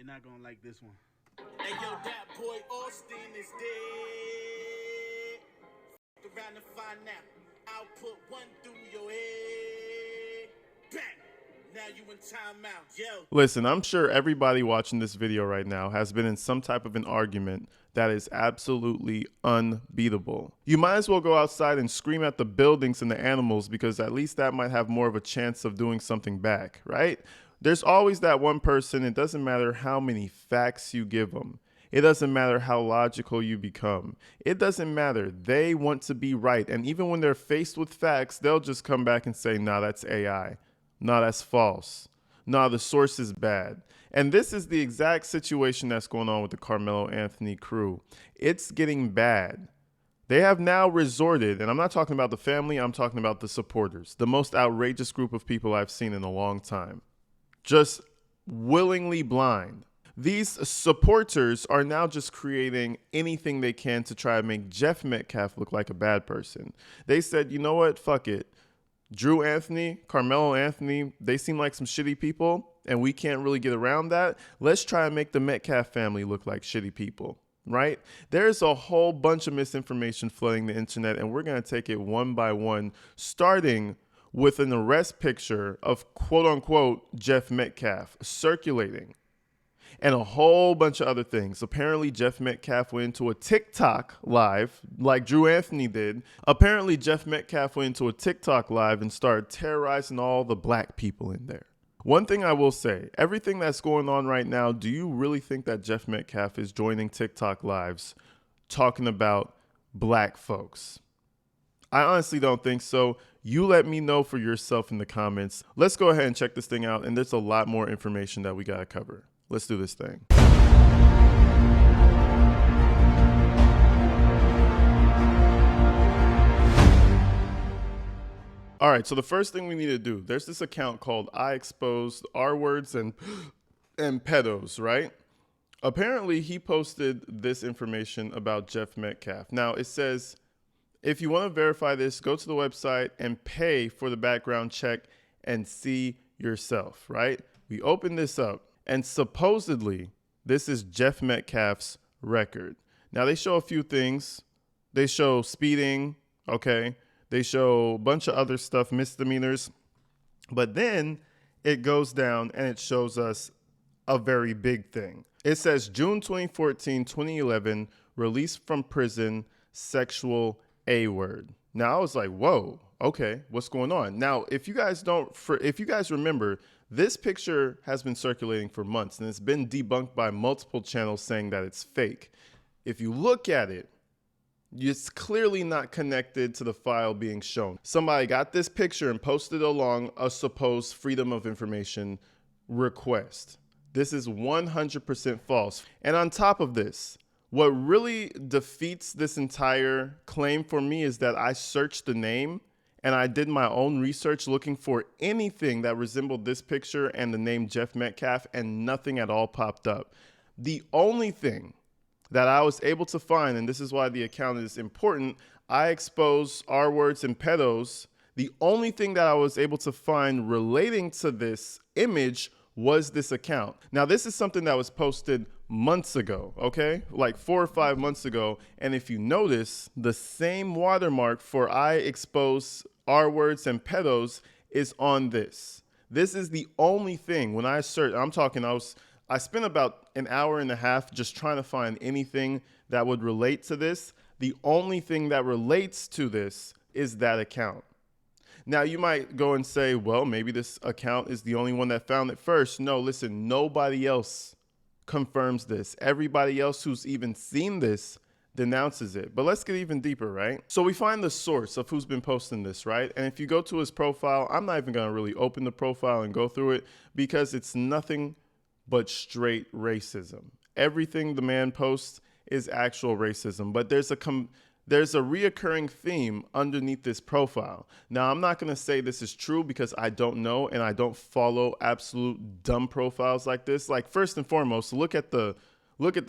You're not gonna like this one. Hey yo, that boy Austin is dead. F around and find out. I'll put one through your head. Bang! Now you in timeout, yo. Listen, I'm sure everybody watching this video right now has been in some type of an argument that is absolutely unbeatable. You might as well go outside and scream at the buildings and the animals, because at least that might have more of a chance of doing something back, right? There's always that one person. It doesn't matter how many facts you give them. It doesn't matter how logical you become. It doesn't matter. They want to be right. And even when they're faced with facts, they'll just come back and say, nah, that's AI. Nah, that's false. Nah, the source is bad. And this is the exact situation that's going on with the Karmelo Anthony crew. It's getting bad. They have now resorted, and I'm not talking about the family, I'm talking about the supporters, the most outrageous group of people I've seen in a long time. Just willingly blind. These supporters are now just creating anything they can to try to make Jeff Metcalf look like a bad person. They said, you know what, fuck it. Drew Anthony, Karmelo Anthony, they seem like some shitty people, and we can't really get around that. Let's try and make the Metcalf family look like shitty people, right? There's a whole bunch of misinformation flooding the internet, and we're going to take it one by one, starting with an arrest picture of quote-unquote Jeff Metcalf circulating, and a whole bunch of other things. Apparently, Jeff Metcalf went into a TikTok live like Drew Anthony did. Apparently, Jeff Metcalf went into a TikTok live and started terrorizing all the black people in there. One thing I will say, everything that's going on right now, do you really think that Jeff Metcalf is joining TikTok lives talking about black folks? I honestly don't think so. You let me know for yourself in the comments. Let's go ahead and check this thing out, and there's a lot more information that we got to cover. Let's do this thing. All right, so the first thing we need to do, there's this account called I Exposed R Words and Pedos, right? Apparently, he posted this information about Jeff Metcalf. Now, it says, if you want to verify this, go to the website and pay for the background check and see yourself, right? We open this up. And supposedly, this is Jeff Metcalf's record. Now, they show a few things. They show speeding, okay? They show a bunch of other stuff, misdemeanors. But then it goes down and it shows us a very big thing. It says June 2014, 2011, released from prison, sexual A-word. Now, I was like, whoa, okay, what's going on? Now, if you guys remember, this picture has been circulating for months, and it's been debunked by multiple channels saying that it's fake. If you look at it, it's clearly not connected to the file being shown. Somebody got this picture and posted along a supposed Freedom of Information request. This is 100% false. And on top of this, what really defeats this entire claim for me is that I searched the name and I did my own research looking for anything that resembled this picture and the name Jeff Metcalf, and nothing at all popped up. The only thing that I was able to find, and this is why the account is important, I Expose R Words and Pedos. The only thing that I was able to find relating to this image was this account. Now, this is something that was posted months ago, okay? Like 4 or 5 months ago. And if you notice, the same watermark for I Expose R Words and Pedos is on this. This is the only thing. When I searched, I spent about an hour and a half just trying to find anything that would relate to this. The only thing that relates to this is that account. Now, you might go and say, well, maybe this account is the only one that found it first. No, listen, nobody else confirms this. Everybody else who's even seen this denounces it. But let's get even deeper, right? So we find the source of who's been posting this, right? And if you go to his profile, I'm not even going to really open the profile and go through it because it's nothing but straight racism. Everything the man posts is actual racism, but there's a reoccurring theme underneath this profile. Now, I'm not going to say this is true because I don't know, and I don't follow absolute dumb profiles like this. Like, first and foremost, look at the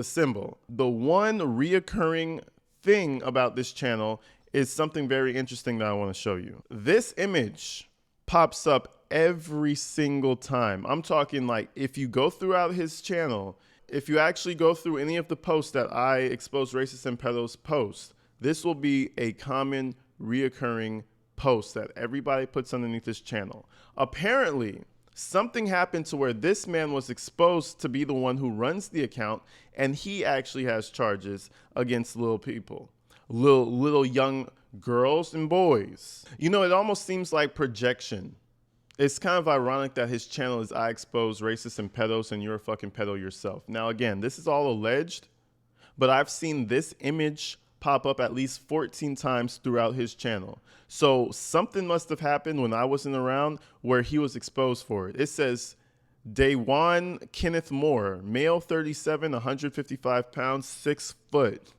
symbol. The one reoccurring thing about this channel is something very interesting that I want to show you. This image pops up every single time. I'm talking like if you go throughout his channel, if you actually go through any of the posts that I Expose Racists and Pedos post, this will be a common reoccurring post that everybody puts underneath his channel. Apparently, something happened to where this man was exposed to be the one who runs the account, and he actually has charges against little people, little young girls and boys. You know, it almost seems like projection. It's kind of ironic that his channel is I Expose Racists and Pedos and you're a fucking pedo yourself. Now, again, this is all alleged, but I've seen this image pop up at least 14 times throughout his channel. So something must have happened when I wasn't around where he was exposed for it. It says, Daywan Kenneth Moore, male 37, 155 pounds, 6 foot.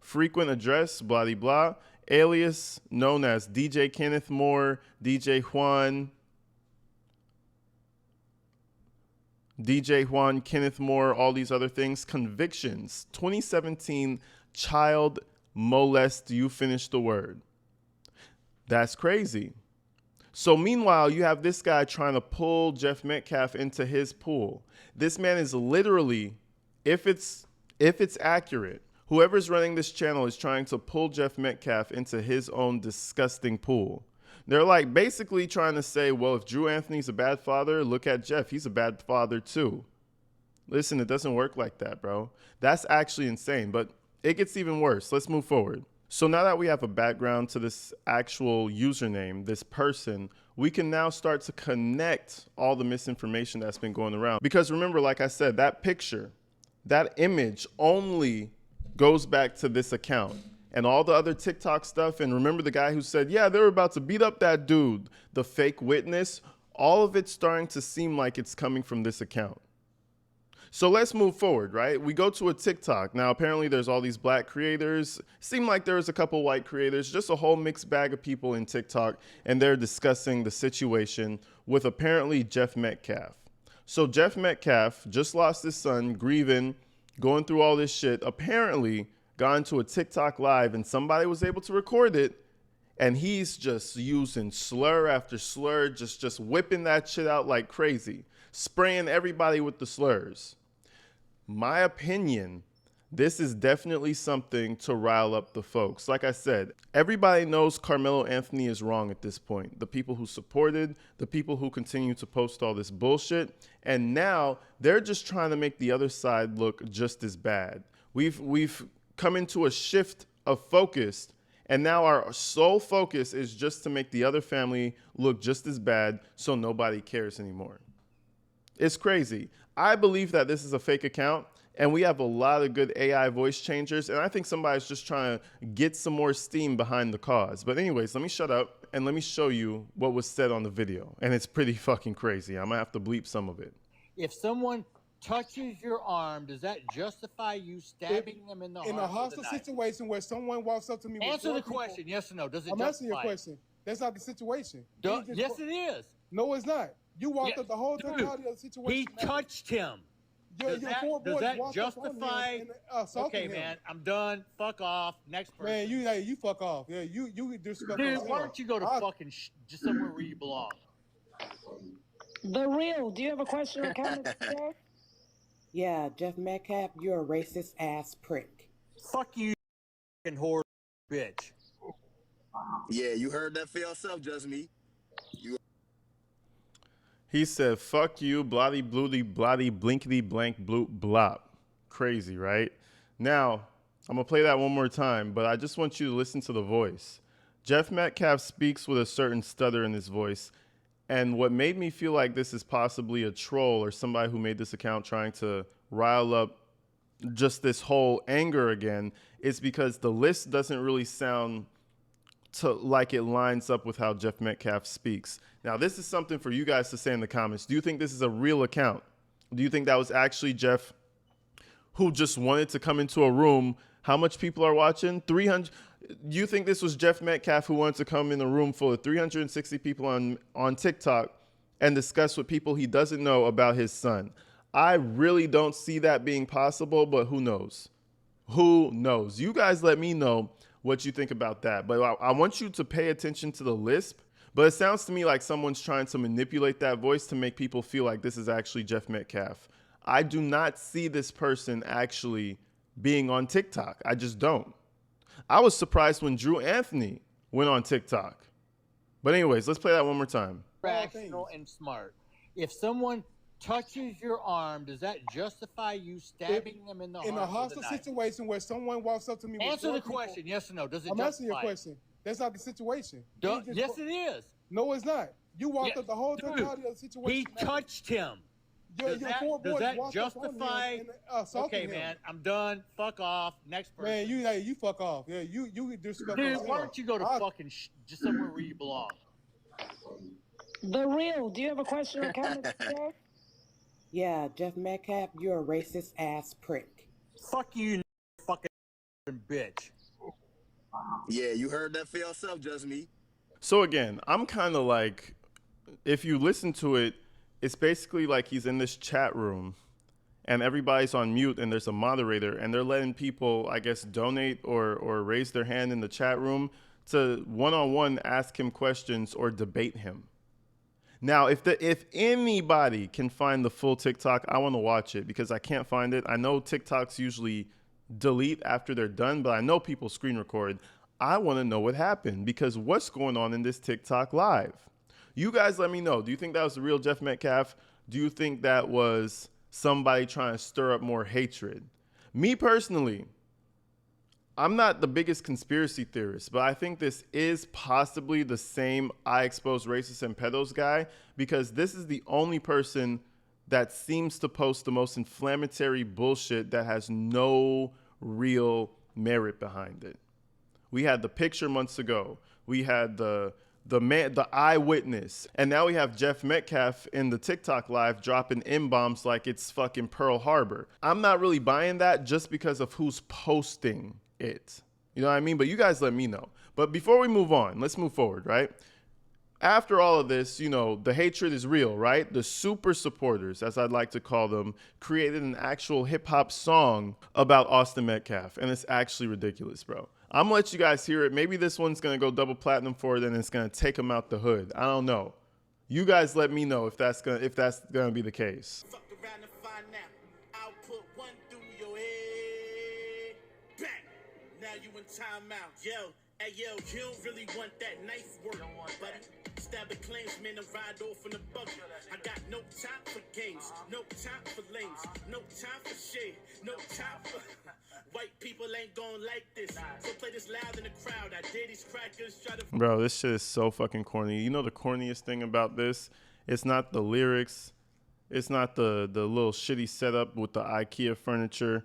Frequent address, blah, blah, blah. Alias known as DJ Kenneth Moore, DJ Juan, Kenneth Moore, all these other things. Convictions, 2017 child molest, you finish the word. That's crazy. So meanwhile, you have this guy trying to pull Jeff Metcalf into his pool. This man is literally, if it's accurate, whoever's running this channel is trying to pull Jeff Metcalf into his own disgusting pool. They're like basically trying to say, well, if Drew Anthony's a bad father, look at Jeff. He's a bad father too. Listen, it doesn't work like that, bro. That's actually insane, but it gets even worse. Let's move forward. So now that we have a background to this actual username, this person, we can now start to connect all the misinformation that's been going around. Because remember, like I said, that picture, that image only goes back to this account. And all the other TikTok stuff, and remember the guy who said, yeah, they were about to beat up that dude, the fake witness, all of it's starting to seem like it's coming from this account. So let's move forward, right? We go to a TikTok. Now, apparently there's all these black creators. Seem like there's a couple white creators, just a whole mixed bag of people in TikTok, and they're discussing the situation with apparently Jeff Metcalf. So Jeff Metcalf just lost his son, grieving, going through all this shit, apparently got into a TikTok live and somebody was able to record it, and he's just using slur after slur, just whipping that shit out like crazy, spraying everybody with the slurs. My opinion, this is definitely something to rile up the folks. Like I said, everybody knows Karmelo Anthony is wrong at this point. The people who supported, the people who continue to post all this bullshit, and now they're just trying to make the other side look just as bad. We've come into a shift of focus, and now our sole focus is just to make the other family look just as bad so nobody cares anymore. It's crazy. I believe that this is a fake account, and we have a lot of good AI voice changers, and I think somebody's just trying to get some more steam behind the cause. But anyways, let me shut up, and let me show you what was said on the video, and it's pretty fucking crazy. I'm gonna have to bleep some of it. If someone touches your arm, does that justify you stabbing them in the arm? In a hostile situation where someone walks up to me, answer the question, yes or no. Does it I'm justify answering your question. That's not the situation. Yes, it is. No, it's not. You walked up the whole totality of the situation. He touched him. Does that justify? Okay, man, I'm done. Fuck off. Next person. Man, you fuck off. Yeah, you disrespectful. Dude, why don't you go to fucking just somewhere where you belong? The Real, do you have a question or comment, Jeff? Yeah, Jeff Metcalf, you're a racist ass prick. Fuck you, fucking whore, bitch. Yeah, you heard that for yourself, just me. He said, fuck you, blotty, bloody, blotty, blinkety, blank, bloop, blop. Crazy, right? Now, I'm going to play that one more time, but I just want you to listen to the voice. Jeff Metcalf speaks with a certain stutter in his voice, and what made me feel like this is possibly a troll or somebody who made this account trying to rile up just this whole anger again is because the list doesn't really sound like it lines up with how Jeff Metcalf speaks. Now, this is something for you guys to say in the comments. Do you think this is a real account? Do you think that was actually Jeff who just wanted to come into a room? How much people are watching? 300. Do you think this was Jeff Metcalf who wanted to come in a room full of 360 people on TikTok and discuss with people he doesn't know about his son? I really don't see that being possible, but who knows? Who knows? You guys let me know what you think about that. But I want you to pay attention to the lisp But it sounds to me like someone's trying to manipulate that voice to make people feel like this is actually Jeff Metcalf. I do not see this person actually being on TikTok. I just don't. I was surprised when Drew Anthony went on TikTok. But anyways, let's play that one more time. Rational and smart. If someone touches your arm, does that justify you stabbing them in the heart? In a hostile situation where someone walks up to me, answer the question, yes or no. Does it I'm justify answering your question. That's not the situation. Yes, it is. No, it's not. You walked up the whole totality of the situation. He touched him. Does that justify? Okay, man, I'm done. Fuck off. Next person. Man, you fuck off. Yeah, you disrespect. Dude, why don't you go to fucking just somewhere where you belong? The real. Do you have a question or comment, Jeff? Yeah, Jeff Metcalf, you're a racist ass prick. Fuck you, fucking bitch. Yeah, you heard that for yourself, just me. So again, I'm kind of like, if you listen to it, it's basically like he's in this chat room and everybody's on mute and there's a moderator and they're letting people, I guess, donate or raise their hand in the chat room to one-on-one ask him questions or debate him. Now, if anybody can find the full TikTok, I want to watch it because I can't find it. I know TikToks usually delete after they're done, but I know people screen record. I want to know what happened because what's going on in this TikTok live? You guys let me know. Do you think that was the real Jeff Metcalf? Do you think that was somebody trying to stir up more hatred? Me personally, I'm not the biggest conspiracy theorist, but I think this is possibly the same I expose racists and pedos guy because this is the only person that seems to post the most inflammatory bullshit that has no real merit behind it. We had the picture months ago. We had the eyewitness. And now we have Jeff Metcalf in the TikTok live dropping M-bombs like it's fucking Pearl Harbor. I'm not really buying that just because of who's posting it. You know what I mean? But you guys let me know. But before we move on, let's move forward, right? After all of this, you know, the hatred is real, right? The super supporters, as I'd like to call them, created an actual hip hop song about Austin Metcalf. And it's actually ridiculous, bro. I'm gonna let you guys hear it. Maybe this one's gonna go double platinum for it and it's gonna take them out the hood. I don't know. You guys let me know if that's gonna be the case. Fuck around and find out. I'll put one through your head. Bang! Now you in timeout. Yo, hey yo, you don't really want that knife work, buddy. Stab a clansman and ride off in the buggy. I got no time for games, no time for lanes, no time for shade, no time for white people ain't gon' like this. So play this loud in the crowd. I dare these crackers try to. Bro, this shit is so fucking corny. You know the corniest thing about this? It's not the lyrics. It's not the little shitty setup with the IKEA furniture.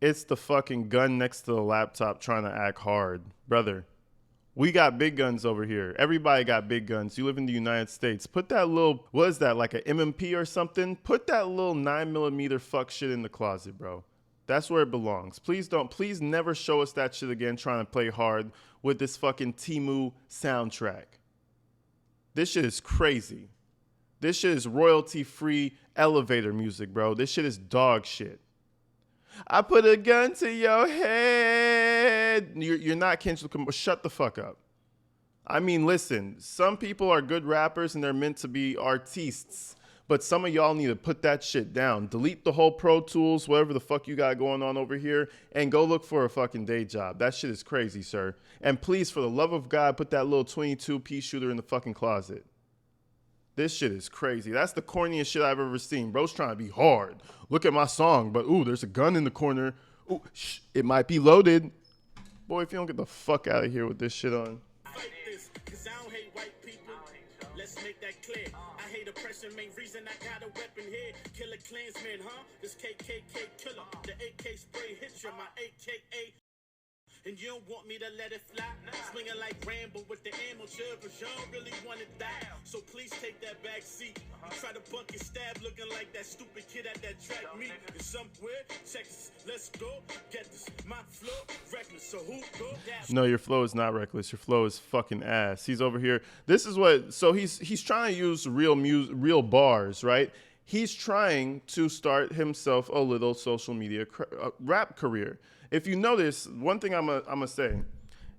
It's the fucking gun next to the laptop trying to act hard. Brother, we got big guns over here. Everybody got big guns. You live in the United States. Put that little, what is that, like an MMP or something? Put that little 9mm fuck shit in the closet, bro. That's where it belongs. Please never show us that shit again trying to play hard with this fucking Temu soundtrack. This shit is crazy. This shit is royalty-free elevator music, bro. This shit is dog shit. I put a gun to your head. You're not Kendrick Lamar. Shut the fuck up. I mean, listen, some people are good rappers and they're meant to be artistes. But some of y'all need to put that shit down. Delete the whole Pro Tools, whatever the fuck you got going on over here, and go look for a fucking day job. That shit is crazy, sir. And please, for the love of God, put that little 22 pea shooter in the fucking closet. This shit is crazy. That's the corniest shit I've ever seen. Bro's trying to be hard. Look at my song, but ooh, there's a gun in the corner. Ooh, shh, it might be loaded. Boy, if you don't get the fuck out of here with this shit on. Fight this, 'cause I don't hate white people. Let's make that clear. I hate oppression, main reason I got a weapon here. Kill a Klansman, huh? This KKK killer. The AK spray hits you, my AKA. And you don't want me to let it fly. Swinging like Rambo with the ammo shield, cause you don't really want to die. So please take that back seat. You try to buck and stab looking like that stupid kid at that track meet. And somewhere, Texas, let's go. Get this, my flow, reckless. So who go down? No, your flow is not reckless. Your flow is fucking ass. He's over here. This is what, so he's trying to use real bars, right? He's trying to start himself a little social media rap career. If you notice, one thing I'm gonna say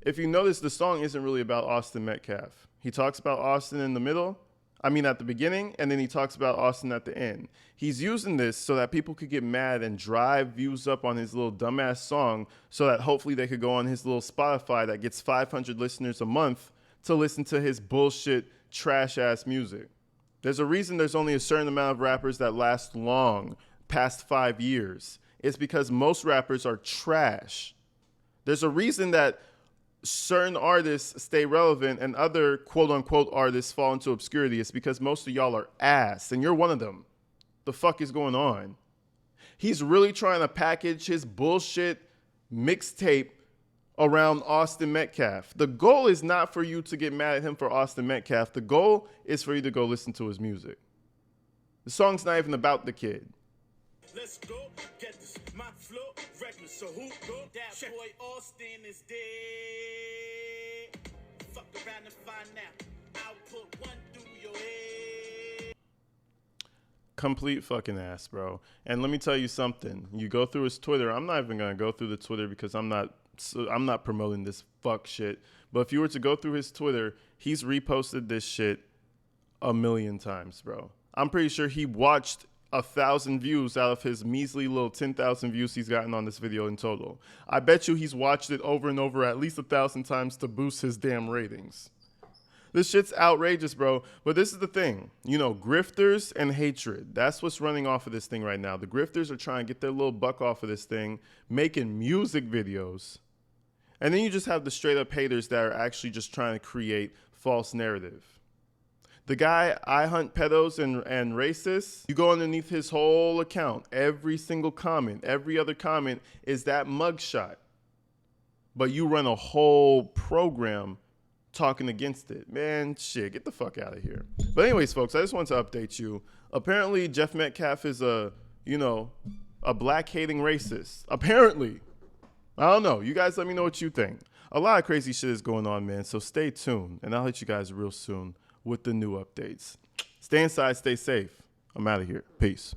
if you notice, the song isn't really about Austin Metcalf. He talks about Austin in the middle, at the beginning, and then he talks about Austin at the end. He's using this so that people could get mad and drive views up on his little dumbass song so that hopefully they could go on his little Spotify that gets 500 listeners a month to listen to his bullshit, trash-ass music. There's a reason there's only a certain amount of rappers that last long, past 5 years. It's because most rappers are trash. There's a reason that certain artists stay relevant and other quote-unquote artists fall into obscurity. It's because most of y'all are ass, and you're one of them. The fuck is going on? He's really trying to package his bullshit mixtape around Austin Metcalf. The goal is not for you to get mad at him for Austin Metcalf. The goal is for you to go listen to his music. The song's not even about the kid. Let's go get this. My flow reckless. So who go? That boy Austin is dead. Fuck around and find out. I'll put one through your head. Complete fucking ass, bro. And let me tell you something. You go through his Twitter. I'm not even gonna go through the Twitter because I'm not promoting this fuck shit. But if you were to go through his Twitter, he's reposted this shit a million times, bro. I'm pretty sure he watched 1,000 views out of his measly little 10,000 views he's gotten on this video in total. I bet you he's watched it over and over at least 1,000 times to boost his damn ratings. This shit's outrageous, bro. But this is the thing. Grifters and hatred. That's what's running off of this thing right now. The grifters are trying to get their little buck off of this thing, making music videos. And then you just have the straight up haters that are actually just trying to create false narrative. The guy, I hunt pedos and racists, you go underneath his whole account. Every single comment, every other comment is that mugshot. But you run a whole program talking against it. Man, shit, get the fuck out of here. But anyways, folks, I just wanted to update you. Apparently, Jeff Metcalf is a black-hating racist. Apparently. I don't know. You guys let me know what you think. A lot of crazy shit is going on, man, so stay tuned. And I'll hit you guys real soon with the new updates. Stay inside, stay safe. I'm out of here. Peace.